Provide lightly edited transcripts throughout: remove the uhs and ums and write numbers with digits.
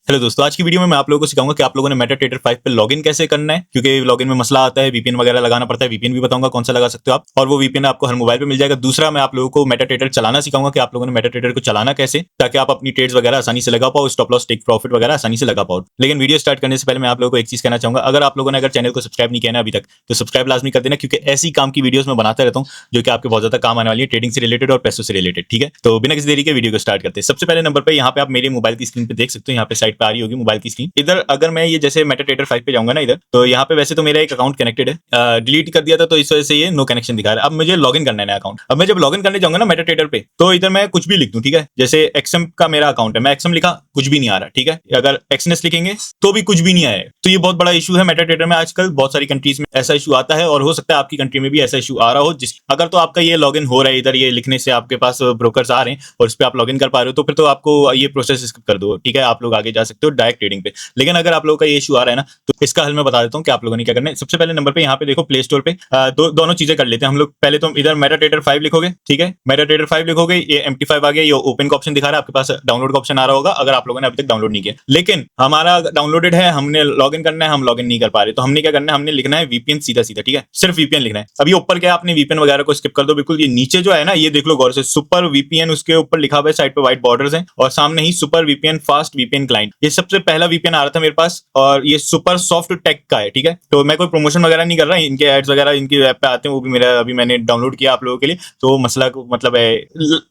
Hello दोस्तों, आज की वीडियो में मैं आप लोगों को सिखाऊंगा कि आप लोगों ने मेटाट्रेडर 5 पे लॉगिन कैसे करना है, क्योंकि लॉगिन में मसला आता है, वीपीएन वगैरह लगाना पड़ता है। वीपीएन भी बताऊंगा कौन सा लगा सकते हो आप, और वो वीपीएन आपको हर मोबाइल पे मिल जाएगा। दूसरा, मैं आप लोगों को मेटाट्रेडर चलाना सिखाऊंगा कि आप लोगों ने मेटाट्रेडर को चलाना कैसे, ताकि आप अपनी ट्रेड्स वगैरह आसानी से लगा पाओ, स्टॉप लॉस, टेक प्रॉफिट वगैरह आसानी से लगा पाओ। लेकिन वीडियो स्टार्ट करने से पहले मैं आप लोगों को एक चीज कहना चाहूंगा, अगर आप लोगों ने अगर चैनल को सब्सक्राइब नहीं किया ना अभी तक, तो सब्सक्राइब लाजमी कर देना, क्योंकि ऐसी काम की वीडियोस मैं बनाता रहता हूँ जो कि आपके बहुत ज्यादा काम आने वाली है, ट्रेडिंग से रिलेटेड और पैसों से रिलेटेड। ठीक है, तो बिना किसी देरी के वीडियो को स्टार्ट करते हैं। सबसे पहले नंबर पे यहाँ पे आप मेरे मोबाइल की स्क्रीन पे देख सकते हो, यहाँ पे साइड पे आ रही होगी मोबाइल की स्क्रीन। इधर अगर मैं ये जैसे मेटाट्रेडर 5 पे जाऊंगा ना इधर, तो यहाँ पे वैसे तो मेरा एक अकाउंट कनेक्टेड है, डिलीट कर दिया था तो इस वजह से ये नो कनेक्शन दिखा रहा है। अब मुझे लॉगिन करना है नया अकाउंट। अब मैं जब लॉगिन करने जाऊंगा ना मेटाट्रेडर पे, तो इधर मैं कुछ भी लिख दूं, ठीक है। जैसे एक्सएम का मेरा अकाउंट है, मैं एक्सएम लिखा, कुछ भी नहीं आ रहा, ठीक है। अगर एक्सनेस लिखेंगे तो भी कुछ भी नहीं आएगा। तो ये बहुत बड़ा इशू है मेटाट्रेडर में आजकल, बहुत सारी कंट्रीज में ऐसा इशू आता है, और हो सकता है आपकी कंट्री में भी ऐसा इशू आ रहा हो। जिस अगर तो आपका ये लॉगिन हो रहा है, इधर ये लिखने से आपके पास ब्रोकर्स आ रहे हैं और इस पे आप लॉगिन कर पा रहे हो, तो फिर तो आपको ये प्रोसेस स्किप कर दो, ठीक है। आप लोग आगे जा सकते हो डायरेक्ट ट्रेडिंग पे। लेकिन अगर आप लोगों का ये इशू आ रहा है ना, तो इसका हल मैं बता देता हूँ कि आप लोगों ने क्या करना है। सबसे पहले नंबर पे यहाँ पे देखो प्ले स्टोर पे दोनों चीजें कर लेते हैं हम लोग। पहले तो इधर मेटाट्रेडर 5 लिखोगे, ठीक है। मेटाट्रेडर 5 लिखोगे, ये MT5 आ गया, ये ओपन का ऑप्शन दिखा रहा है, आपके पास डाउनलोड का ऑप्शन आ रहा होगा अगर आप लोगों ने अभी तक डाउनलोड नहीं किया। लेकिन हमारा डाउनलोडेड है, हमने लॉगिन करना है, हम लॉगिन नहीं कर पा रहे, तो हमने क्या करना है, हमने लिखना है वीपीएन सीधा सीधा, ठीक है। सिर्फ वीपीएन लिखना है। अभी ऊपर क्या आपने वीपीएन वगैरह को स्किप कर दो बिल्कुल। ये नीचे जो है ना, ये देख लो गौर से, सुपर वीपीएन उसके ऊपर लिखा हुआ है, साइड पे व्हाइट बॉर्डर्स हैं, और सामने ही super VPN fast VPN client. ये सबसे पहला वीपीएन आ रहा था मेरे पास, और ये सुपर सॉफ्ट टेक का है, ठीक है। तो मैं कोई प्रमोशन वगैरह नहीं कर रहा, इनके एड्स वगैरह इनकी ऐप पे आते हैं, वो भी मेरा अभी मैंने डाउनलोड किया आप लोगों के लिए। तो मसला मतलब है,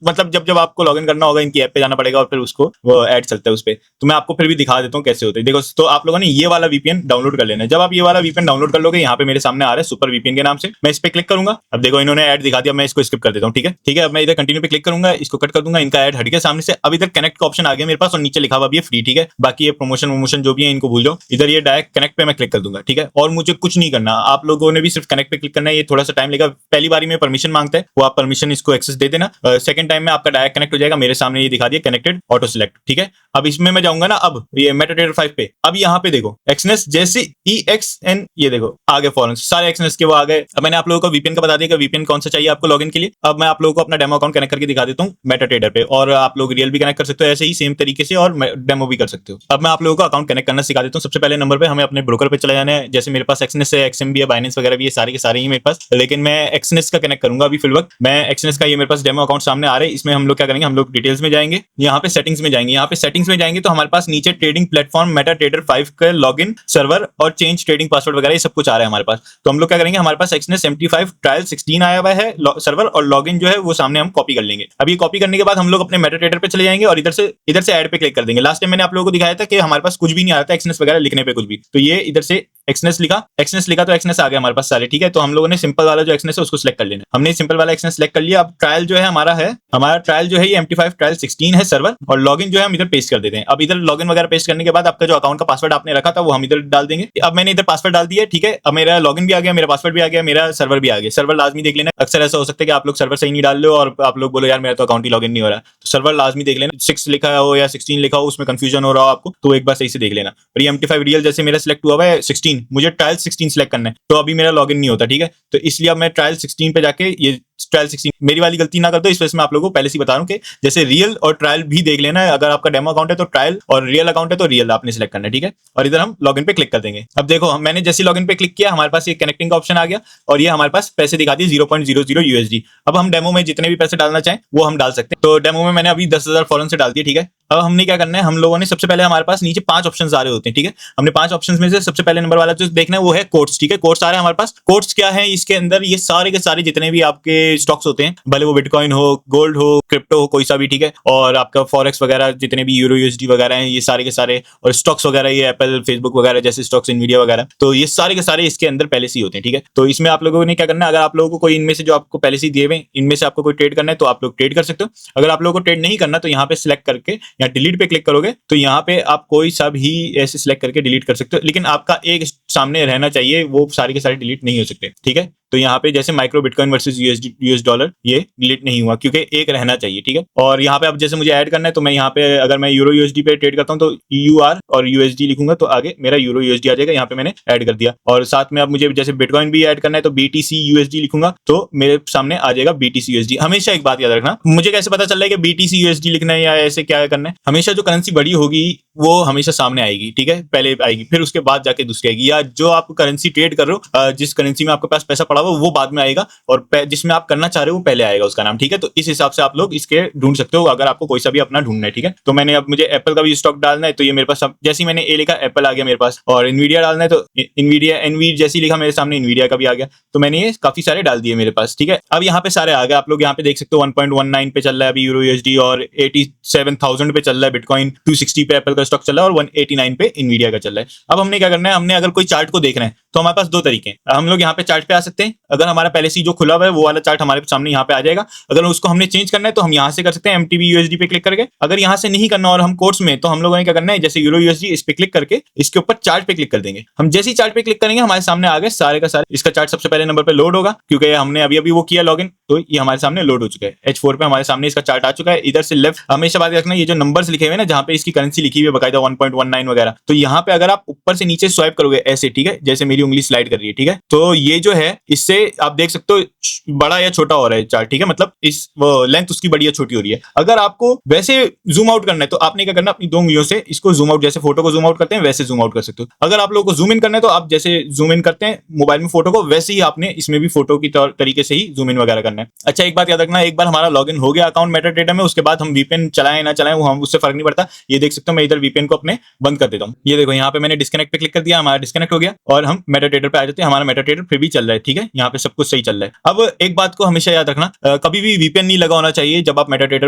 मतलब जब जब आपको लॉगिन करना होगा इनकी ऐप पे जाना पड़ेगा, और फिर उसको वो ऐड चलता है उस पे। तो मैं आपको फिर भी दिखा देता हूँ कैसे होते हैं। देखो, तो आप लोगों ने ये वाला वीपीएन डाउनलोड कर लेना है। जब आप ये वाला वीपीएन डाउनलोड कर लोगे, यहाँ पे मेरे सामने आ रहा है सुपर वीपीएन के नाम से, मैं इस पे क्लिक करूंगा। अब देखो इन्होंने ऐड दिखा दिया, मैं इसको स्किप कर देता हूँ, ठीक है। ठीक है, अब मैं इधर कंटिन्यू पे क्लिक करूंगा, इसको कट कर दूंगा, इनका ऐड हट गया सामने से। अब इधर कनेक्ट का ऑप्शन आ गया मेरे पास, और नीचे लिखा हुआ भी है फ्री, ठीक है। बाकी ये प्रमोशन वमोशन जो भी है इनको भूल जाओ। इधर ये डायरेक्ट कनेक्ट पे मैं क्लिक कर दूंगा, ठीक है। और मुझे कुछ नहीं करना, आप लोगों ने भी सिर्फ कनेक्ट पे क्लिक करना है। ये थोड़ा सा टाइम लेगा, पहली बारी में परमिशन मांगता है, वो आप परमिशन इसको एक्सेस दे देना। सेकंड टाइम में आपका डायरेक्ट कनेक्ट हो जाएगा। मेरे सामने ये दिखा दिया कनेक्टेड ऑटो सिलेक्ट, ठीक है। अब इसमें मैं जाऊंगा ना, अब ये मेटाट्रेडर 5 पे, अब यहाँ पे देखो एक्सनेस जैसे EXN, ये देखो आगे फॉरन सारे एक्सनेस के वो आ गए। अब मैंने आप लोगों को वीपीएन का बता दिया कि वीपीएन कौन सा चाहिए आपको लॉगिन के लिए। अब मैं आप लोगों को अपना डेमो अकाउंट कनेक्ट करके दिखा देता हूँ मेटाट्रेडर पे, और आप लोग रियल भी कनेक्ट कर सकते हो ऐसे ही सेम तरीके से, और डेमो भी कर सकते हो। अब मैं आप लोगों को अकाउंट कनेक्ट करना सिखा देता हूँ। सबसे पहले नंबर पे हमें अपने ब्रोकर पे चले जाना है। जैसे मेरे पास एक्सनेस है, XM भी है, बाइनेंस वगैरह भी है, सारे के सारे ही मेरे पास। लेकिन मैं एक्सनेस का कनेक्ट करूंगा अभी फिलहाल। मैं एक्सनेस का, ये मेरे पास डेमो अकाउंट सामने आ रहा है। इसमें हम लोग क्या करेंगे, हम लोग डिटेल्स में जाएंगे, यहाँ पे सेटिंग्स में जाएंगे। यहाँ पे सेटिंग्स में जाएंगे तो हमारे पास नीचे ट्रेडिंग प्लेटफॉर्म मेटाट्रेडर 5 का लॉगिन सर्वर और चेंज ट्रेडिंग पासवर्ड वगैरह ये सब कुछ आ रहा है हमारे पास। तो हम लोग क्या करेंगे, हमारे पास एक्सनेस MT5 ट्रायल 16 आया हुआ है सर्वर, और लॉगिन जो है वो सामने हम कॉपी कर लेंगे। अभी कॉपी करने के बाद हम लोग अपने मेटाट्रेडर पे चले जाएंगे, और इधर से ऐड पे क्लिक कर देंगे। लास्ट टाइम मैंने आप लोगों को दिखाया था कि हमारे पास कुछ भी नहीं आ रहा था एक्सनेस वगैरह लिखने पे कुछ भी। तो ये इधर से एक्सनेस लिखा तो एक्सनेस आ गया हमारे पास सारे, ठीक है। तो हम लोगों ने सिंपल वाला जो एक्सनेस है उसको सिलेक्ट कर लेना। हमने सिंपल वाला एक्सनेस सिलेक्ट कर लिया। अब ट्रायल जो है हमारा ट्रायल जो है ये MT5 ट्रायल 16 है सर्वर, और लॉगिन जो है हम इधर पेस्ट कर देते हैं। अब इधर लॉगिन वगैरह पेस्ट करने के बाद आपका जो अकाउंट का पासवर्ड आपने रखा था वो हम इधर डाल देंगे। अब मैंने इधर पासवर्ड डाल दिया, ठीक है। अब मेरा लॉगिन भी आ गया, मेरा पासवर्ड भी आ गया, मेरा सर्वर भी आ गया। सर्वर लाजमी देख लेना, अक्सर ऐसा हो सकता है कि आप लोग सर्वर सही नहीं डाल लो और आप लोग बोलो यार मेरा तो अकाउंट ही लॉगिन नहीं हो रहा। तो सर्वर लाजमी देख लेना, 6 लिखा हो या 16 लिखा हो, उसमें कंफ्यूजन हो रहा हो आपको, तो एक बार सही से देख लेना। और ये MT5 रियल जैसे मेरा सिलेक्ट हुआ है 16, मुझे ट्रायल 16 सिलेक्ट करना है, तो अभी मेरा लॉगिन नहीं होता, ठीक है। तो इसलिए अब मैं ट्रायल 16 पे जाके, ये ट्रायल 16 मेरी वाली गलती ना कर दो, इस वजह से मैं आप लोगों को पहले से बता रहा हूं कि जैसे रियल और ट्रायल भी देख लेना है। अगर आपका डेमो अकाउंट है तो ट्रायल, और रियल अकाउंट है तो रियल आपने सिलेक्ट करना है, ठीक है। और इधर हम लॉगिन पे क्लिक कर देंगे। अब देखो मैंने जैसे लॉगिन पे क्लिक किया, हमारे पास ये कनेक्टिंग का ऑप्शन आ गया, और ये हमारे पास पैसे दिखा दिए 0.00 USD। अब हम डेमो में जितने भी पैसे डालना चाहें वो हम डाल सकते हैं। तो डेमो में मैंने अभी 10,000 फॉरन से डाल दिए, ठीक है। अब हमने क्या करना है, हम लोगों ने सबसे पहले हमारे पास नीचे 5 ऑप्शंस आ रहे होते हैं, ठीक है। हमने 5 ऑप्शंस में से सबसे पहले नंबर वाला जो देखना है वो है कोट्स, ठीक है। कोट्स आ रहे हैं हमारे पास। कोट्स क्या है, इसके अंदर ये सारे के सारे जितने भी आपके स्टॉक्स होते हैं, भले वो बिटकॉइन हो, गोल्ड हो, क्रिप्टो हो, कोई सा भी, ठीक है। और आपका फॉरेक्स वगैरह जितने भी यूरो USD वगैरह हैं, ये सारे के सारे, और स्टॉक्स वगैरह ये एप्पल, फेसबुक वगैरह जैसे स्टॉक्स, इनवीडिया वगैरह, तो ये सारे के सारे इसके अंदर पहले से ही होते हैं, ठीक है। तो इसमें आप लोगों ने क्या करना है, अगर आप लोगों को कोई इनमें से जो आपको पहले से दिए हुए इनमें से आपको कोई ट्रेड करना है तो आप लोग ट्रेड कर सकते हो। अगर आप लोगों को ट्रेड नहीं करना तो यहाँ पे सिलेक्ट करके या डिलीट पे क्लिक करोगे तो यहाँ पे आप कोई सा भी ऐसे सिलेक्ट करके डिलीट कर सकते हो, लेकिन आपका एक सामने रहना चाहिए, वो सारे के सारे डिलीट नहीं हो सकते, ठीक है। तो यहाँ पे जैसे micro bitcoin versus US dollar ये डिलीट नहीं हुआ क्योंकि एक रहना चाहिए, ठीक है। और यहाँ पे अब जैसे मुझे ऐड करना है तो मैं यहाँ पे अगर मैं यूरो यूएसडी पे ट्रेड करता हूँ तो यूआर और यूएसडी लिखूंगा तो आगे मेरा यूरो यूएसडी आ जाएगा। यहाँ पे मैंने ऐड कर दिया। और साथ में अब मुझे जैसे बिटकॉइन भी ऐड करना है तो बीटीसी यूएसडी लिखूंगा तो मेरे सामने आ जाएगा बीटीसी यूएसडी। हमेशा एक बात याद रखना, मुझे कैसे पता चल रहा है कि बीटीसी यूएसडी लिखना है या ऐसे क्या करना है, हमेशा जो करेंसी बड़ी होगी वो हमेशा सामने आएगी, ठीक है, पहले आएगी फिर उसके बाद जाके दूसरी आएगी, या जो आप करेंसी ट्रेड कर रहे हो जिस करेंसी में आपके पास पैसा पड़ा हुआ वो बाद में आएगा और जिसमें आप करना चाह रहे हो वो पहले आएगा उसका नाम, ठीक है। तो इस हिसाब से आप लोग इसके ढूंढ सकते हो अगर आपको कोई सा भी अपना ढूंढना है, ठीक है। तो मैंने अब मुझे एप्पल का भी स्टॉक डालना है तो ये मेरे पास जैसे मैंने ए लिखा एप्पल आ गया मेरे पास, और इनवीडिया डालना है तो इनवीडिया एनवी जैसी लिखा मेरे सामने इनवीडिया का भी आ गया। तो मैंने ये काफी सारे डाल दिए मेरे पास, ठीक है। अब यहाँ पे सारे आ गए, आप लोग यहाँ पे देख सकते हो 1.19 पे चल रहा है अभी यूरो यूएसडी, और 87,000 पे चल रहा है बिटकॉइन, 260 पे एप्पल का स्टॉक चल रहा है और 189 पे इनवीडिया का चल रहा है। अब हमने क्या करना है, हमने अगर कोई चार्ट को देखना है तो हमारे पास दो तरीके हैं। हम लोग यहाँ पे चार्ट पे आ सकते हैं, अगर हमारा पहले से जो खुला हुआ है वो वाला चार्ट हमारे सामने यहाँ पे आ जाएगा। अगर उसको हमने चेंज करना है तो हम यहाँ से कर सकते हैं एमटीबी यूएसडी पे क्लिक करके। अगर यहाँ से नहीं करना और हम कोर्स में, तो हम लोगों ने क्या करना है, जैसे यूरो यूएसडी इस पे क्लिक करके इसके ऊपर चार्ट पे क्लिक कर देंगे। हम जैसे ही चार्ट पे क्लिक करेंगे हमारे सामने आ गए सारे का सारे, इसका चार्ट सबसे पहले नंबर पे लोड होगा क्योंकि हमने अभी अभी वो किया लॉगिन, तो ये हमारे सामने लोड हो चुका है। H4 पे हमारे सामने इसका चार्ट आ चुका है। इधर से लेफ्ट हमेशा बात रखना, ये जो नंबर्स लिखे हुए हैं ना जहाँ पे इसकी करेंसी लिखी हुई है बकायदा 1.19 वगैरह, तो यहाँ पे अगर आप ऊपर से नीचे स्वाइप करोगे ऐसे, ठीक है, जैसे मेरी उंगली स्लाइड कर रही है, ठीक है, तो ये जो है इससे आप देख सकते हो बड़ा या छोटा हो रहा है चार्ट, ठीक है, मतलब इस लेंथ उसकी बड़ी या छोटी हो रही है। अगर आपको वैसे जूम आउट करना है तो आपने क्या करना, अपनी दो उंगलियों से इसको जूम आउट, जैसे फोटो को जूम आउट करते हैं वैसे जूम आउट कर सकते हो। अगर आप लोगों को जूम इन करना है तो आप जैसे जूम इन करते हैं मोबाइल में फोटो को, वैसे ही आपने इसमें भी फोटो की तरीके से ही जूम इन वगैरह करना है। अच्छा, एक बात याद रखना, एक बार हमारा लॉगिन हो गया अकाउंट मेटाडेटा में, उसके बाद हम वीपीएन चलाएं ना चलाएं वो हम उससे फर्क नहीं पड़ता। ये देख सकते हो मैं इधर वीपीएन को अपने बंद कर देता हूं। ये देखो यहाँ पे मैंने डिस्कनेक्ट पे क्लिक कर दिया, हमारा डिस्कनेक्ट हो गया और हम मेटाडेटा पे आ जाते हैं। हमारा मेटाडेटा फिर भी चल रहा है, ठीक है, यहाँ पे सब कुछ सही चल रहा है। अब एक बात को हमेशा याद रखना, कभी भी वीपीएन नहीं लगा होना चाहिए जब आप मेटाडेटा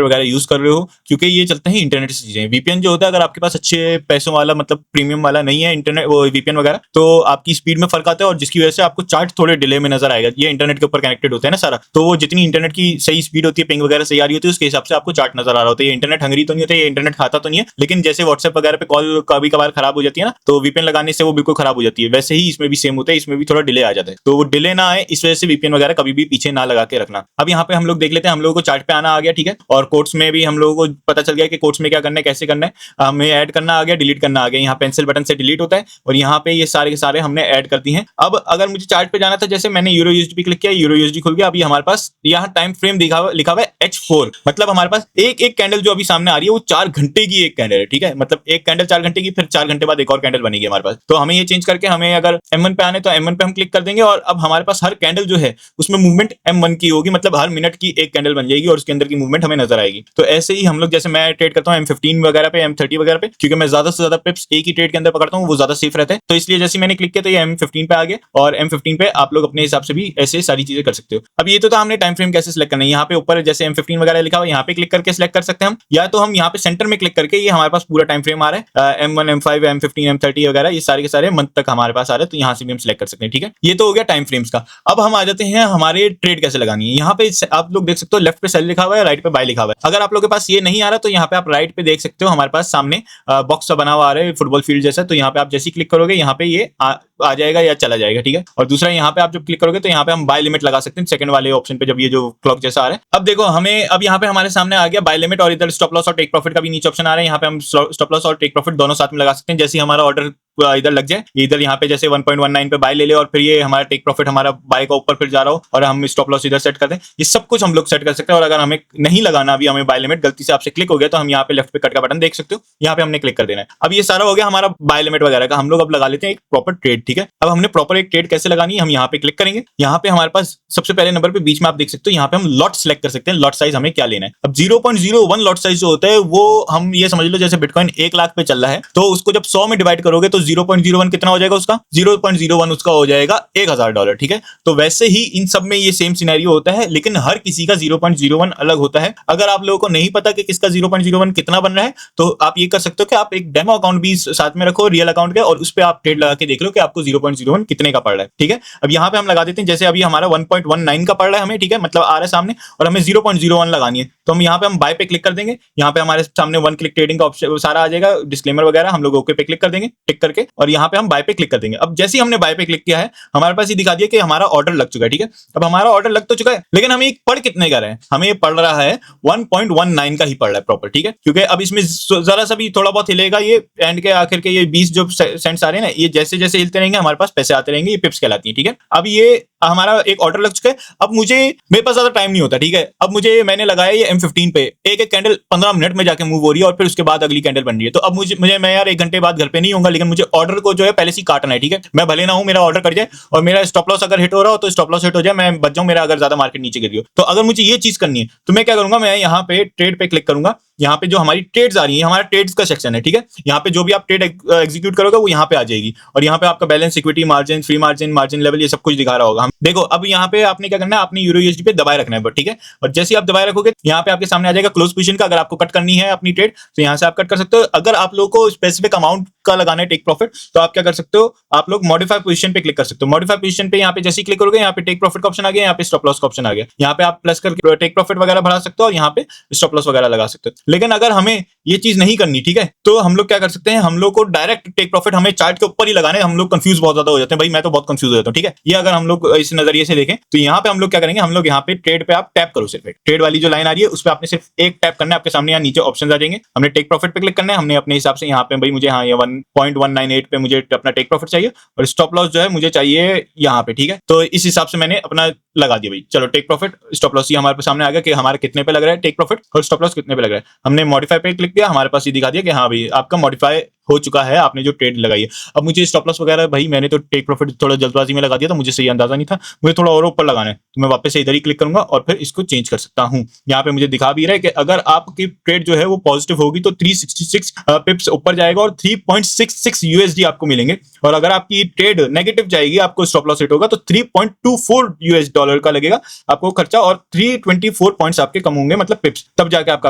वगैरह यूज कर रहे हो, क्योंकि ये चलते हैं इंटरनेट से चीजें। वीपीएन जो होता है, अगर आपके पास अच्छे पैसों वाला मतलब प्रीमियम वाला नहीं है इंटरनेट वो वीपीएन वगैरह, तो आपकी स्पीड में फर्क आता है और जिसकी वजह से आपको चार्ट थोड़े डिले में नजर आएगा। ये इंटरनेट के ऊपर कनेक्टेड होता है ना सारा, तो वो जितनी इंटरनेट की सही स्पीड होती है, पिंग वगैरह सही आ रही होती है, उसके हिसाब से आपको चार्ट नजर आ रहा होता है। ये इंटरनेट हंगरी तो नहीं होता, ये इंटरनेट खाता तो नहीं है, लेकिन जैसे व्हाट्सएप वगैरह पे कॉल कभी कभार खराब हो जाती है ना, तो वीपीएन लगाने से वो बिल्कुल खराब हो जाती है। वैसे ही इसमें भी सेम होता है, इसमें भी थोड़ा डिले आ जाता है, तो वो डिले ना आए इस वजह से वीपीएन वगैरह कभी भी पीछे ना लगा के रखना। अब यहाँ पे हम लोग देख लेते हैं, हम लोगों को चार्ट पे आना आ गया, ठीक है, और कोर्ट्स में भी हम लोगों को पता चल गया कि कोर्ट्स में क्या करना है, कैसे करना है, हमें ऐड करना आ गया, डिलीट करना आ गया। यहाँ पेंसिल बटन से डिलीट होता है और यहाँ पे ये सारे के सारे हमने ऐड कर दी हैं। अब अगर मुझे चार्ट पे जाना था, जैसे मैंने यूरो यूएसडी पे क्लिक किया, यूरो यूएसडी खुल गया। अभी हमारे पास यहाँ टाइम फ्रेम लिखा हुआ है H4, मतलब हमारे पास एक एक कैंडल जो अभी सामने आ रही है वो 4 घंटे की एक कैंडल है, ठीक है, मतलब एक कैंडल 4 घंटे की, फिर 4 घंटे बाद एक और कैंडल बनेगी हमारे पास। तो हमें ये चेंज करके, हमें अगर M1 पे आने तो M1 पे हम क्लिक कर देंगे और अब हमारे पास हर कैंडल जो है उसमें मूवमेंट M1 की होगी, मतलब हर मिनट की एक कैंडल बन जाएगी और उसके अंदर की मूवमेंट हमें नजर आएगी। तो ऐसे ही हम लोग, जैसे मैं ट्रेड करता हूँ M15 वगैरह पे, M30 वगैरह पे, क्योंकि मैं ज्यादा से ज्यादा पिप्स एक ही ट्रेड के अंदर पकड़ता हूँ, वो ज्यादा सेफ रहता है। तो इसलिए जैसे मैंने क्लिक किया तो ये M15 पे आ गया और M15 पे आप लोग अपने हिसाब से भी ऐसे सारी चीजें कर सकते हो। अब ये तो था हमने टाइम फ्रेम कैसे सिलेक्ट करना है। यहाँ पे ऊपर जैसे M15 वगैरह लिखा हुआ है, यहाँ पे क्लिक करके सिलेक्ट कर सकते हैं हम, या तो हम यहाँ पे सेंटर में क्लिक करके, ये हमारे पास पूरा टाइम फ्रेम आ रहा है, M1 M5 M15 M30 वगैरह, ये सारे के सारे मंथ तक हमारे पास आ रहे हैं, तो यहाँ से भी हम सिलेक्ट कर सकते हैं, ठीक है। ये तो हो गया टाइम फ्रेम्स का। अब हम आ जाते हैं हमारे ट्रेड कैसे लगानी है। यहाँ पे आप लोग देख सकते हो लेफ्ट पे सेल लिखा हुआ है, राइट पे बाय लिखा हुआ है। अगर आप लोगों के पास ये नहीं आ रहा तो यहाँ पे आप राइट पे देख सकते हो, हमारे पास सामने बॉक्स सा बना हुआ आ रहा है फुटबॉल फील्ड जैसा, तो यहाँ पे आप जैसे ही क्लिक करोगे यहाँ पे ये आ जाएगा या चला जाएगा, ठीक है। और दूसरा यहाँ पे आप जब क्लिक करोगे तो यहाँ पे हम बाय लिमिट लगा सकते हैं सेकंड वाले ऑप्शन पे, जब ये जो क्लॉक जैसा आ रहा है। अब देखो हमें, अब यहाँ पे हमारे सामने आ गया बाय लिमिट और इधर स्टॉप लॉस और टेक प्रॉफिट का भी नीचे ऑप्शन आ रहा है। यहाँ पे हम स्टॉप लॉस और टेक प्रॉफिट दोनों साथ में लगा सकते हैं। जैसे हमारा ऑर्डर इधर लग जाए, इधर यहाँ पे जैसे 1.19 पे बाय ले ले और फिर ये हमारा टेक प्रॉफिट हमारा बाय का ऊपर फिर जा रहा हो और हम स्टॉप लॉस इधर सेट कर दें, ये सब कुछ हम लोग सेट कर सकते हैं। और अगर हमें नहीं लगाना अभी हमें बाय लिमिट, गलती से आपसे क्लिक हो गया, तो हम यहाँ पे लेफ्ट पे कट का बटन देख सकते हो, यहाँ पे हमने क्लिक कर देना है। अब ये सारा हो गया हमारा बाय लिमिट वगैरह का। हम लोग अब लगा लेते हैं एक प्रॉपर ट्रेड, ठीक है। अब हमने प्रॉपर एक ट्रेड कैसे लगानी है, हम यहाँ पे क्लिक करेंगे। यहाँ पे हमारे पास सबसे पहले नंबर पे बीच में आप देख सकते हो, यहाँ पे हम लॉट सेलेक्ट कर सकते हैं, लॉट साइज हमें क्या लेना है। अब 0.01 लॉट साइज जो होता है वो हम ये समझ लो जैसे बिटकॉइन 1 लाख पे चल रहा है, तो उसको जब 100 में डिवाइड करोगे तो 0.01 कितना हो जाएगा उसका, 0.01 उसका हो जाएगा $1000, ठीक है। तो वैसे ही इन सब में ये सेम सिनेरियो होता है, लेकिन हर किसी का 0.01 अलग होता है। अगर आप लोगों को नहीं पता कि किसका 0.01 कितना बन रहा है, तो आप ये कर सकते हो कि आप एक डेमो अकाउंट भी साथ में रखो रियल अकाउंट के, और उस पर आप ट्रेड लगा के देख लो कि आपको 0.01 कितने का पड़ रहा है, ठीक है। अब यहाँ पे हम लगा देते हैं, जैसे अभी हमारा 1.19 का पड़ रहा है हमें, ठीक है, मतलब आ रहा है सामने, और हमें 0.01 लगानी है, तो हम यहाँ पे हम बाय पे क्लिक कर देंगे। यहाँ पे हमारे सामने वन क्लिक ट्रेडिंग का ऑप्शन सारा आ जाएगा, डिस्क्लेमर वगैरह, हम लोग ओके पे क्लिक कर देंगे। टिक करके और यहाँ पे हम बाय पे क्लिक कर देंगे। अब जैसे ही हमने बाय पे क्लिक किया है हमारे पास ये दिखा दिया कि हमारा ऑर्डर लग चुका है, ठीक है। अब हमारा ऑर्डर लग तो चुका है, लेकिन हमें पढ़ कितने का रहा है, हमें ये पढ़ रहा है 1.19 का ही पढ़ रहा है प्रॉपर, ठीक है। क्योंकि अब इसमें जरा सा भी थोड़ा बहुत हिलेगा ये एंड के आखिर के ये 20 जो सेंट्स आ रहे हैं ना, ये जैसे जैसे हिलते रहेंगे हमारे पास पैसे आते रहेंगे, ये पिप्स कहलाती है, ठीक है। अब ये हमारा एक ऑर्डर लग चुका है। अब मेरे पास ज्यादा टाइम नहीं होता, ठीक है। अब मैंने लगाया ये M15 पे, एक कैंडल 15 मिनट में जाके मूव हो रही है और फिर उसके बाद अगली कैंडल बन रही है। तो अब मैं यार 1 घंटे बाद घर पे नहीं होऊंगा, लेकिन मुझे ऑर्डर को जो है पहले से काटना है, ठीक है। मैं भले ना हूं मेरा ऑर्डर कर जाए और मेरा स्टॉप लॉस अगर हिट हो रहा हो तो स्टॉप लॉस हिट हो जाए, मैं बच जाऊं, मेरा अगर ज्यादा मार्केट नीचे गिर रही हो। तो अगर मुझे ये चीज करनी है तो मैं क्या करूंगा, मैं यहाँ पे ट्रेड पे क्लिक करूंगा। यहाँ पे जो हमारी ट्रेड्स आ रही है, हमारा ट्रेड्स का सेक्शन है, ठीक है। यहाँ पे जो भी आप ट्रेड एग्जीक्यूट करोगे वो यहाँ पे आ जाएगी और यहाँ पे आपका balance, equity, margin, free margin, margin level, ये सब कुछ दिखा रहा होगा। हम देखो अब यहाँ पे आपने क्या करना है, आपने यूरो यूएसडी पे दबाए रखना है, ठीक है। और जैसे आप दबाए रखोगे यहाँ पे आपके सामने आ जाएगा क्लोज पोजीशन का। अगर आपको कट करनी है अपनी ट्रेड तो यहाँ से आप कट कर सकते हो। अगर आप लोगों को स्पेसिफिक अमाउंट का लगाना है टेक प्रॉफिट तो आप क्या कर सकते हो, आप लोग मॉडिफाई पोजीशन पे क्लिक कर सकते हो। मॉडिफाई पोजीशन पे यहाँ पे जैसे क्लिक करोगे यहाँ पे टेक प्रॉफिट का ऑप्शन आ गया, यहाँ पे स्टॉप लॉस का ऑप्शन आ गया। यहाँ पे आप प्लस करके टेक प्रॉफिट वगैरह बढ़ा सकते हो और यहाँ पे स्टॉप लॉस वगैरह लगा सकते हो। लेकिन अगर हमें ये चीज नहीं करनी, ठीक है, तो हम लोग क्या कर सकते हैं, हम लोग को डायरेक्ट टेक प्रॉफिट हमें चार्ट के ऊपर ही लगाने। हम लोग कंफ्यूज बहुत ज्यादा हो जाते हैं भाई, मैं तो बहुत कंफ्यूज हो जाता हूं, ठीक है। ये अगर हम लोग इस नजरिए से देखें तो यहाँ पे हम लोग क्या करेंगे, हम लोग यहाँ पे ट्रेड पे आप टैप करो, सिर्फ ट्रेड वाली जो लाइन आ रही है उस पर आपने सिर्फ एक टैप करना है। आपके सामने यहाँ नीचे ऑप्शन आ जाएंगे, हमने टेक प्रॉफिट पे क्लिक करना है। हमने अपने हिसाब से यहाँ पे भाई मुझे हाँ ये 1.198 पे मुझे अपना टेक प्रॉफिट चाहिए और स्टॉप लॉस जो है मुझे चाहिए यहाँ पे, ठीक है। तो इस हिसाब से मैंने अपना लगा दिया भाई। चलो टेक प्रॉफिट स्टॉप लॉस हमारे सामने आ गया कि हमारे कितने पे लग रहा है टेक प्रॉफिट और स्टॉप लॉस कितने पे लग रहा है। हमने मॉडिफाई पे क्लिक किया, हमारे पास ये दिखा दिया कि हाँ भाई आपका मॉडिफाई हो चुका है, आपने जो ट्रेड लगाई है। अब मुझे स्टॉप लॉस वगैरह भाई मैंने तो टेक प्रॉफिट थोड़ा जल्दबाजी में लगा दिया, तो मुझे सही अंदाजा नहीं था, मुझे थोड़ा और ऊपर लगाना है। तो मैं वापस से इधर ही क्लिक करूंगा और फिर इसको चेंज कर सकता हूं। यहाँ पे मुझे दिखा भी रहा है कि अगर आपकी ट्रेड जो है वो पॉजिटिव होगी तो 366 पिप्स ऊपर जाएगा और 3.66 यूएसडी आपको मिलेंगे। और अगर आपकी ट्रेड नेगेटिव जाएगी, आपको स्टॉप लॉस हिट होगा तो 3.24 यूएस डॉलर का लगेगा आपको खर्चा और 324 पॉइंट्स आपके कम होंगे, मतलब पिप्स, तब जाके आपका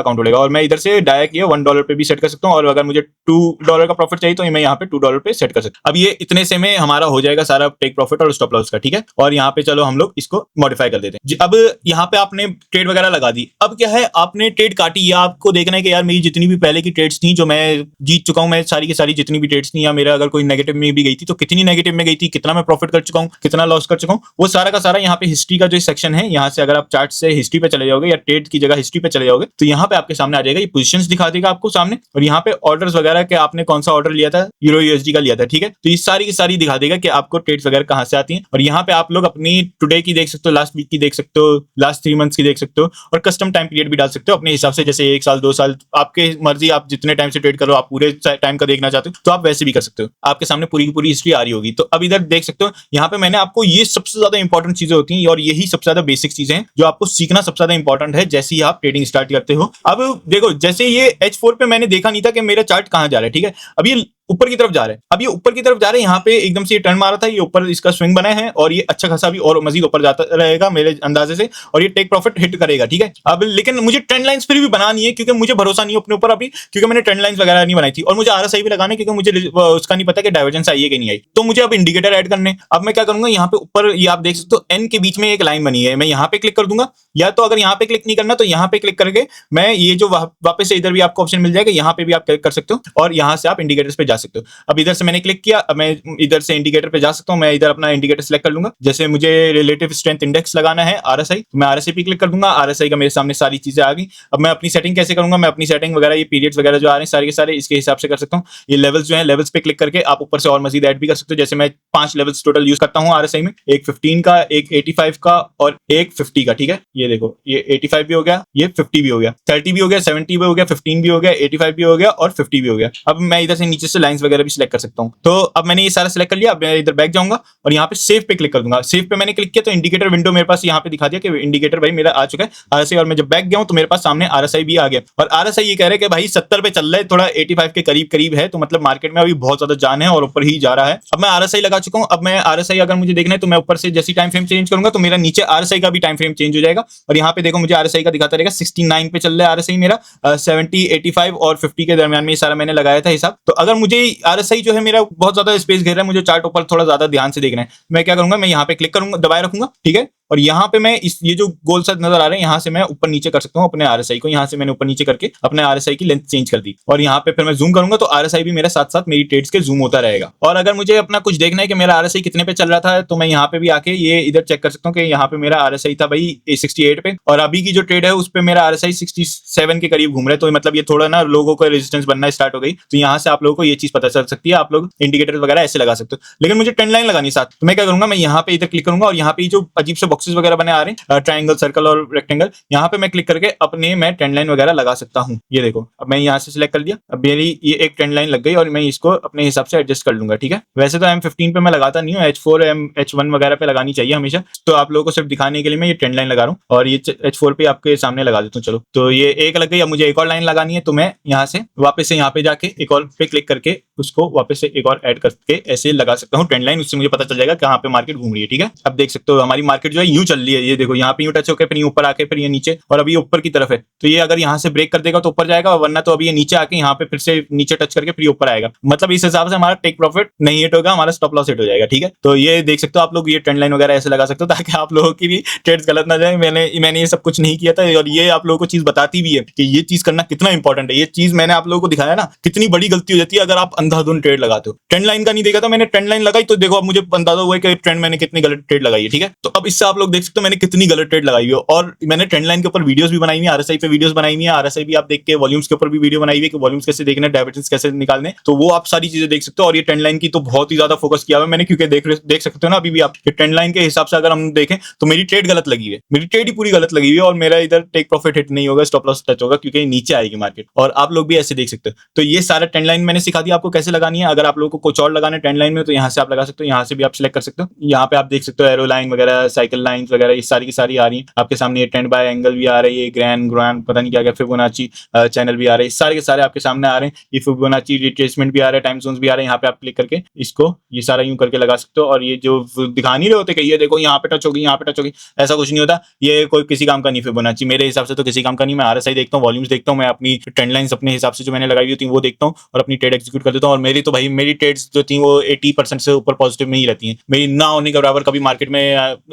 अकाउंट उड़ेगा। और मैं इधर से डायरेक्ट ये $1 पे भी सेट कर सकता हूँ और अगर मुझे $2 का प्रॉफिट चाहिए तो मैं यहाँ पे $2 पे सेट कर सकता हूँ। अब ये इतने से में हमारा हो जाएगा सारा टेक प्रॉफिट और स्टॉप लॉस का, ठीक है। और यहाँ पे चलो हम लोग इसको मॉडिफाई कर देते हैं। अब यहाँ पे आपने ट्रेड वगैरह लगा दी, अब क्या है आपने ट्रेड काटी या आपको देखना है कि यार मेरी जितनी भी पहले की ट्रेड्स थी जो मैं जीत चुका हूँ, मैं सारी की सारी जितनी भी ट्रेड्स थी या मेरा अगर कोई नेगेटिव में भी गई थी तो कितनी नेगेटिव में गई थी, कितना मैं प्रॉफिट कर चुका हूँ, कितना लॉस कर चुका हूँ, वो सारा का सारा यहाँ पे हिस्ट्री का जो सेक्शन है, यहाँ से अगर आप चार्ट से हिस्ट्री पे चले जाओगे या ट्रेड की जगह हिस्ट्री पे चले जाओगे तो यहाँ पे आपके सामने आ जाएगा, ये पोजीशंस दिखा देगा आपको सामने और यहाँ पे ऑर्डर्स वगैरह के आपने कौन सा ऑर्डर लिया था, यूरो यूएसडी का लिया था, ठीक है। तो ये सारी की सारी दिखा देगा कि आपको ट्रेड्स वगैरह कहाँ से आती हैं। और यहाँ पे आप लोग अपनी टुडे की देख सकते हो, लास्ट वीक की देख सकते हो, लास्ट 3 मंथ्स की देख सकते हो और कस्टम टाइम पीरियड भी डाल सकते हो अपने हिसाब से, जैसे 1 साल 2 साल आपके मर्जी, आप जितने टाइम से ट्रेड करो, आप पूरे टाइम का देखना चाहते हो तो आप वैसे भी कर सकते हो। आपके सामने पूरी की पूरी हिस्ट्री आ रही होगी। तो अब इधर देख सकते हो, यहाँ पे मैंने आपको ये सबसे ज्यादा इंपॉर्टेंट चीजें होती हैं और यही सबसे ज्यादा बेसिक चीजें हैं जो आपको सीखना सबसे ज्यादा इंपॉर्टेंट है जैसे ही आप ट्रेडिंग स्टार्ट करते हो। अब देखो जैसे ये H4 पे मैंने देखा नहीं था कि मेरा चार्ट कहाँ जा रहा है, ठीक है। अब ये ऊपर की तरफ जा रहे हैं, अब ये ऊपर की तरफ जा रहे हैं, यहाँ पे एकदम से ये टर्न मारा था, ये ऊपर इसका स्विंग बना है और ये अच्छा खासा भी और मजीद ऊपर जाता रहेगा मेरे अंदाजे से और ये टेक प्रॉफिट हिट करेगा, ठीक है। अब लेकिन मुझे ट्रेंड लाइंस फिर भी बनानी है क्योंकि मुझे भरोसा नहीं है अपने ऊपर अभी, क्योंकि मैंने ट्रेंड लाइंस वगैरह नहीं बनाई थी और मुझे RSI भी लगाने क्योंकि मुझे उसका नहीं पता कि डाइवर्जेंस आई है कि नहीं आई। तो मुझे अब इंडिकेटर ऐड करने, अब मैं क्या करूंगा, यहाँ पे ऊपर ये आप देख सकते हो एन के बीच में एक लाइन बनी है, मैं यहाँ पे क्लिक कर दूंगा, या तो अगर यहाँ पे क्लिक नहीं करना तो यहाँ पे क्लिक करके मैं ये जो वापस से इधर भी आपको ऑप्शन मिल जाएगा, यहाँ पे भी आप क्लिक कर सकते हो और यहाँ से आप इंडिकेटर्स पे जा सकते हो। अब इधर से मैंने क्लिक किया, अब मैं इधर से इंडिकेटर पे जा सकता हूं, मैं इधर अपना इंडिकेटर सेलेक्ट कर लूंगा। जैसे मुझे रिलेटिव स्ट्रेंथ इंडेक्स लगाना है RSI, तो मैं RSI पे क्लिक कर दूंगा, RSI का मेरे सामने सारी चीजें आ गई। अब मैं अपनी सेटिंग कैसे करूंगा, मैं अपनी सेटिंग वगैरह ये पीरियड्स वगैरह जो आ रहे हैं सारे के सारे इसके हिसाब से कर सकता हूँ। ये लेवल्स जो है, लेवल्स पे क्लिक करके आप ऊपर से और मजीद ऐड भी कर सकते हो। जैसे मैं 5 लेवल्स टोटल यूज करता हूँ RSI में, एक 15 का, एक 85 का और एक 50 का, ठीक है। ये देखो ये 85 भी हो गया, ये 50 भी हो गया, 30 भी हो गया, 70 भी हो गया, 15 भी हो गया, 85 भी हो गया और 50 भी हो गया। अब मैं इधर से नीचे से लाइंस वगैरह भी सिलेक्ट कर सकता हूँ। तो अब मैंने ये सारा सिलेक्ट कर लिया, अब मैं इधर बैक जाऊंगा और यहाँ पे सेव पे क्लिक कर दूंगा। सेव पे मैंने क्लिक किया तो इंडिकेटर विंडो मेरे पास यहाँ पे दिखा दिया कि इंडिकेटर भाई मेरा आ चुका है RSI, और मैं जब बैक गया हूं तो मेरे पास सामने RSI भी आ गया और RSI ये कह रहे हैं कि भाई 70 पे चल रहा है, थोड़ा 85 के करीब करीब है, तो मतलब मार्केट में अभी बहुत ज्यादा जान है और ऊपर ही जा रहा है। अब मैं RSI लगा चुका हूं, अब मैं RSI अगर मुझे देखना है तो मैं ऊपर से जैसी टाइम फ्रेम चेंज करूंगा तो मेरा नीचे RSI का भी टाइम फ्रेम चेंज हो जाएगा और यहाँ पे देखो मुझे RSI का दिखाता रहेगा 69 पे चल रहा है RSI मेरा, 70, 85 और 50 के दरमियान में ये सारा मैंने लगाया था हिसाब। तो अगर मुझे RSI जो है मेरा बहुत ज्यादा स्पेस घेर रहा है, मुझे चार्ट ऊपर थोड़ा ज्यादा ध्यान से देखना है, मैं क्या करूंगा, मैं यहाँ पे क्लिक करूंगा, दबाए रखूंगा, ठीक है। और यहाँ पे मैं इस ये जो गोल सा नजर आ रहा है यहाँ से मैं ऊपर नीचे कर सकता हूँ अपने आरएसआई को। यहाँ से मैंने ऊपर नीचे करके अपने आरएसआई की लेंथ चेंज कर दी और यहाँ पे फिर मैं जूम करूंगा तो आरएसआई भी मेरे साथ साथ मेरी ट्रेड्स के जूम होता रहेगा। और अगर मुझे अपना कुछ देखना है कि मेरा आरएसआई कितने पे चल रहा था तो मैं यहाँ पे भी आके ये इधर चेक कर सकता हूँ कि यहाँ पे मेरा आरएसआई था भाई 68 पे और अभी की जो ट्रेड है उस पे मेरा आरएसआई 67 के करीब घूम रहा है। तो मतलब ये थोड़ा ना लोगों को रेजिस्टेंस बनना स्टार्ट हो गई। तो यहाँ से आप लोगों को ये चीज पता चल सकती है। आप लोग इंडिकेटर वगैरह ऐसे लगा सकते हो, लेकिन मुझे ट्रेंड लाइन लगानी साथ। तो मैं क्या करूंगा, मैं यहाँ पे इधर क्लिक करूंगा और यहाँ पे जो अजीब से बॉक्सेस वगैरह बने आ रहे हैं ट्राइंगल, सर्कल और रेक्टेंगल, यहाँ पे मैं क्लिक करके अपने मैं ट्रेंड लाइन वगैरह लगा सकता हूँ। ये देखो अब मैं यहाँ से सिलेक्ट कर दिया, अब मेरी ये एक ट्रेंड लाइन लग गई और मैं इसको अपने हिसाब से एडजस्ट कर लूंगा। ठीक है, वैसे तो M15 पे मैं लगाता नहीं हूँ, H4 H1 वगैरह पे लगानी चाहिए हमेशा। तो आप लोगों को सिर्फ दिखाने के लिए मैं ये ट्रेंड लाइन लगा रहा हूँ और ये H4 पे आपके सामने लगा देता हूँ। चलो, तो ये एक लग गई, अब मुझे एक और लाइन लगानी है। तो मैं यहाँ से वापस से यहाँ पे जाके एक और पे क्लिक करके उसको वापस से एक और ऐड करके ऐसे लगा सकता हूँ ट्रेंड लाइन। उससे मुझे पता चल जाएगा कहाँ पे मार्केट घूम रही है। ठीक है, अब देख सकते हो हमारी मार्केट जो है यूं चल रही है। ये देखो यहाँ पे यूं टच होकर फिर ये ऊपर आके फिर ये नीचे और अभी ऊपर की तरफ है। तो ये अगर यहाँ से ब्रेक कर देगा तो ऊपर जाएगा, वरना तो अभी ये नीचे आके यहाँ पे फिर से नीचे टच करके फिर ऊपर आएगा। मतलब इस हिसाब से हमारा टेक प्रॉफिट नहीं हिट होगा, हमारा स्टॉप लॉस हिट हो जाएगा। ठीक है, तो ये देख सकते हो आप लोग, ये ट्रेंड लाइन वगैरह ऐसे लगा सकते हो ताकि आप लोगों की भी ट्रेड्स गलत ना जाए। मैंने ये सब कुछ नहीं किया था और ये आप लोगों को चीज बताती भी है कि ये चीज करना कितना इंपॉर्टेंट है। ये चीज मैंने आप लोगों को दिखाया ना, कितनी बड़ी गलती हो जाती है अगर आप अंधाधुन ट्रेड लगाते हो। ट्रेंड लाइन का नहीं देखा था मैंने, ट्रेंड लाइन लगाई तो देखो अब मुझे अंदाजा हुआ कि ट्रेंड मैंने कितनी गलत ट्रेड लगाई है। ठीक है, तो अब इससे आप लोग देख सकते हो मैंने कितनी गलत ट्रेड लगाई है। और मैंने ट्रेंड लाइन के ऊपर वीडियोस भी बनाई हुई है, आरएसआई पे वीडियोस बनाई हुई है। आरएसआई भी आप देख के वॉल्यूम्स के ऊपर भी वीडियो बनाई हुई है कि वॉल्यूम्स कैसे देखने, डाइवर्जेंस कैसे निकालने, तो वो आप सारी चीजें देख सकते हो। और ये ट्रेंड लाइन की तो बहुत ही ज्यादा फोकस किया हुआ है मैंने, क्योंकि देख सकते हो ना अभी भी आप ट्रेंड लाइन के हिसाब से अगर हम देखें तो मेरी ट्रेड गलत लगी है, मेरी ट्रेड ही पूरी गलत लगी हुई है और मेरा इधर टेक प्रॉफिट हिट नहीं होगा, स्टॉप लॉस टच होगा क्योंकि नीचे आएगी मार्केट। और आप लोग भी ऐसे देख सकते हो। तो ये सारा ट्रेंड लाइन मैंने सिखा दिया आपको कैसे लगानी है। अगर आप लोगों को कुछ और लगाना है ट्रेंड लाइन में तो यहाँ से आप लगा सकते हो, यहाँ से भी आप सिलेक्ट कर सकते हो। यहाँ पे आप देख सकते हो एरो लाइन वगैरह, साइकिल लाइंस वगैरह, ये सारी की सारी आ रही है आपके सामने। ये ट्रेंड बाय एंगल भी आ रही है, ग्रैंड पता नहीं क्या क्या, फिबोनाची चैनल भी आ रहे हैं, सारे के सारे आपके सामने आ रहे हैं। ये फिबोनाची रिट्रेसमेंट भी आ रहा है, टाइम जोन्स भी आ रहे हैं। यहाँ पे आप क्लिक करके इसको ये सारा यूं करके लगा सकते हो। और ये जो दिखा नहीं रहे होते कि ये देखो यहाँ पे टच होगी, यहाँ पे टच होगी, ऐसा कुछ नहीं होता। ये कोई किसी काम का नहीं फिबोनाची, मेरे हिसाब से तो किसी काम का नहीं। मैं आरएसआई देखता हूँ, वॉल्यूम्स देखता हूँ, मैं अपनी ट्रेंड लाइंस अपने हिसाब से जो मैंने लगाई हुई थी वो देखता हूँ और अपनी ट्रेड एग्जीक्यूट कर देता हूँ। और मेरी तो भाई मेरी ट्रेड्स जो थी वो 80% से ऊपर पॉजिटिव में ही रहती हैं। मेरी ना होने के बराबर कभी मार्केट में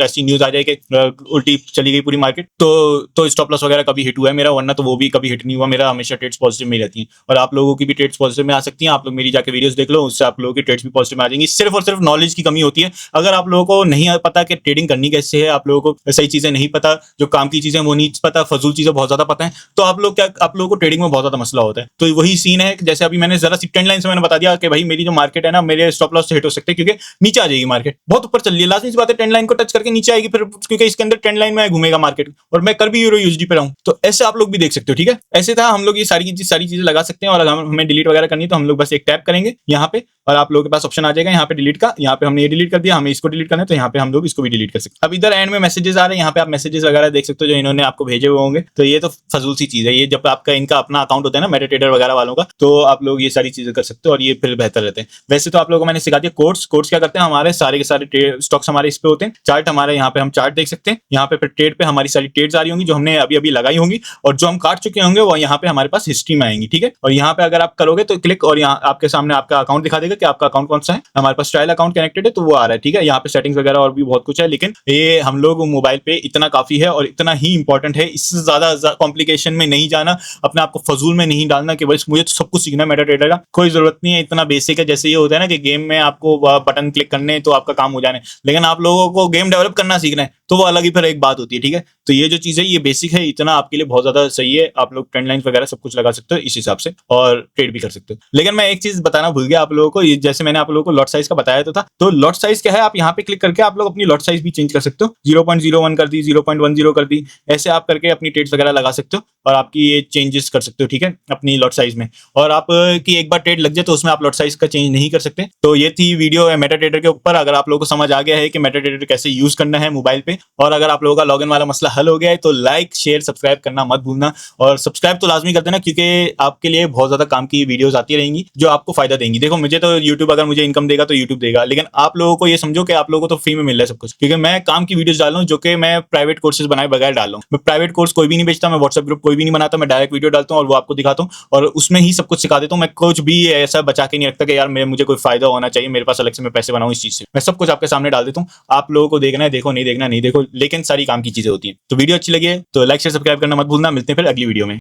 ऐसी न्यूज आ जाए कि उल्टी चली गई पूरी मार्केट तो स्टॉप लॉस वगैरह कभी हिट हुआ है मेरा, वरना तो वो भी कभी हिट नहीं हुआ मेरा। हमेशा ट्रेड्स पॉजिटिव में ही रहती हैं और आप लोगों की भी ट्रेड्स पॉजिटिव में आ सकती हैं। आप लोग मेरी जाके वीडियोस देख लो, उससे आप लोगों की ट्रेड्स भी पॉजिटिव में आ जाएंगी। सिर्फ और सिर्फ नॉलेज की कमी होती है। अगर आप लोगों को नहीं पता कि ट्रेडिंग करनी कैसे है, आप लोगों को सही चीजें नहीं पता, जो काम की चीजें वो नहीं पता, फजूल चीजें बहुत ज्यादा पता है, तो आप लोगों को ट्रेडिंग में बहुत ज्यादा मसला होता है। तो वही सीन है, जैसे अभी मैंने जरा सी ट्रेंड लाइन से मैंने बता दिया कि भाई मेरी जो मार्केट है ना, मेरे स्टॉप लॉस से हिट हो सकते हैं क्योंकि नीचे आ जाएगी मार्केट, बहुत ऊपर चल रही है। लास्ट बात है, ट्रेंड लाइन को टच करके नीचे आएगी फिर, क्योंकि इसके अंदर ट्रेंड लाइन में घूमेगा मार्केट और मैं कर भी यूरो यूएसडी पे रहूं। तो ऐसे आप लोग भी देख सकते हो। ठीक है, ऐसे था हम लोग ये सारी चीजें लगा सकते हैं। और अगर हमें डिलीट वगैरह करनी है तो हम लोग बस एक टैप करेंगे यहाँ पे और आप लोगों के पास ऑप्शन आ जाएगा यहाँ पे डिलीट का। यहाँ पे हमने ये डिलीट कर दिया, हमें इसको डिलीट करना है तो यहाँ पे हम लोग इसको भी डिलीट कर सकते हैं। अब इधर एंड में मैसेजेस आ रहे हैं, यहाँ पे आप मैसेजेस वगैरह देख सकते हो जो इन्होंने आपको भेजे हुए होंगे। तो ये तो फजूल सी चीज है, ये जब आपका इनका अपना अकाउंट होता है ना मेटाट्रेडर वगैरह वालों का, तो आप लोग ये सारी चीजें कर सकते हो और ये फिर बेहतर रहते हैं। वैसे तो आप लोगों को मैंने सिखा दिया कोड्स क्या करते हैं, हमारे सारे के सारे स्टॉक्स हमारे इस पे होते हैं। चार्ट हमारे यहाँ पे हम चार्ट देख सकते हैं, यहाँ पे फिर ट्रेड पे हमारी सारी ट्रेड्स आ रही होंगी जो हमने अभी अभी लगाई होंगी और जो हम काट चुके होंगे वो यहाँ पे हमारे पास हिस्ट्री में आएंगी। ठीक है, और यहाँ पे अगर आप करोगे तो क्लिक और यहाँ आपके सामने आपका अकाउंट दिखा देगा कि आपका अकाउंट कौन सा है। हमारे पास ट्रायल अकाउंट कनेक्टेड है तो वो आ रहा है। ठीक है, यहाँ पे सेटिंग्स वगैरह और भी बहुत कुछ है, लेकिन ये हम लोग मोबाइल पे इतना काफी है और इतना ही इंपॉर्टेंट है। इससे ज्यादा कॉम्प्लिकेशन में नहीं जाना, अपने आप को फजूल में नहीं डालना कि बस मुझे तो सब कुछ सीखना है मेटाट्रेडर का, कोई जरूरत नहीं है। इतना बेसिक है, जैसे ये होता है ना कि गेम में आपको बटन क्लिक करने तो आपका काम हो जाने, लेकिन आप लोगों को गेम डेवलप करना सीखना है तो वो अलग ही फिर एक बात होती है। ठीक है, तो ये जो चीज है ये बेसिक है, इतना आपके लिए बहुत ज्यादा सही है। आप लोग ट्रेंड लाइन वगैरह सब कुछ लगा सकते हो इस हिसाब से और ट्रेड भी कर सकते हो। लेकिन मैं एक चीज बताना भूल गया आप लोगों को, जैसे मैंने आप लोगों को लॉट साइज का बताया तो था, तो लॉट साइज क्या है, आप यहाँ पे क्लिक करके आप लोग अपनी लॉट साइज भी चेंज कर सकते हो। 0.01 कर दी, 0.10 कर दी, ऐसे आप करके अपनी ट्रेड्स वगैरह लगा सकते हो और आपकी ये चेंजेस कर सकते हो। ठीक है, अपनी लॉट साइज में। और आप की एक बार ट्रेड लग जाए तो उसमें आप लॉट साइज का चेंज नहीं कर सकते। तो ये थी वीडियो मेटाट्रेडर के ऊपर। अगर आप लोगों को समझ आ गया है कि मेटाट्रेडर कैसे यूज करना है मोबाइल पे, और अगर आप लोगों का लॉगिन वाला मसला हल हो गया है तो लाइक शेयर सब्सक्राइब करना मत भूलना। और सब्सक्राइब तो लाजमी कर देना क्योंकि आपके लिए बहुत ज्यादा काम की वीडियोस आती रहेंगी जो आपको फायदा देंगी। देखो मुझे तो यूट्यूब अगर मुझे इनकम देगा तो यूट्यूब देगा, लेकिन आप लोगों को ये समझो कि आप लोगों को तो फ्री में मिल रहा है सब कुछ, क्योंकि मैं काम की वीडियोस डाल रहा हूँ जो कि मैं प्राइवेट कोर्सेज बनाए बगैर डाल रहा हूँ। मैं प्राइवेट कोर्स कोई भी नहीं बेचता, मैं व्हाट्सएप ग्रुप कोई भी नहीं बनाता, मैं डायरेक्ट वीडियो डालता हूँ और वो आपको दिखाता हूँ और उसमें ही सब कुछ सिखा देता हूँ। मैं कुछ भी ऐसा बचा के नहीं रखता कि यार मुझे कोई फायदा होना चाहिए, मेरे पास अलग से मैं पैसे बनाऊँ इस चीज से। मैं सब कुछ आपके सामने डाल देता हूँ। आप लोगों को देखना है देखो, नहीं देखना नहीं देखो। देखो लेकिन सारी काम की चीजें होती हैं। तो वीडियो अच्छी लगी है तो लाइक शेयर सब्सक्राइब करना मत भूलना। मिलते हैं फिर अगली वीडियो में।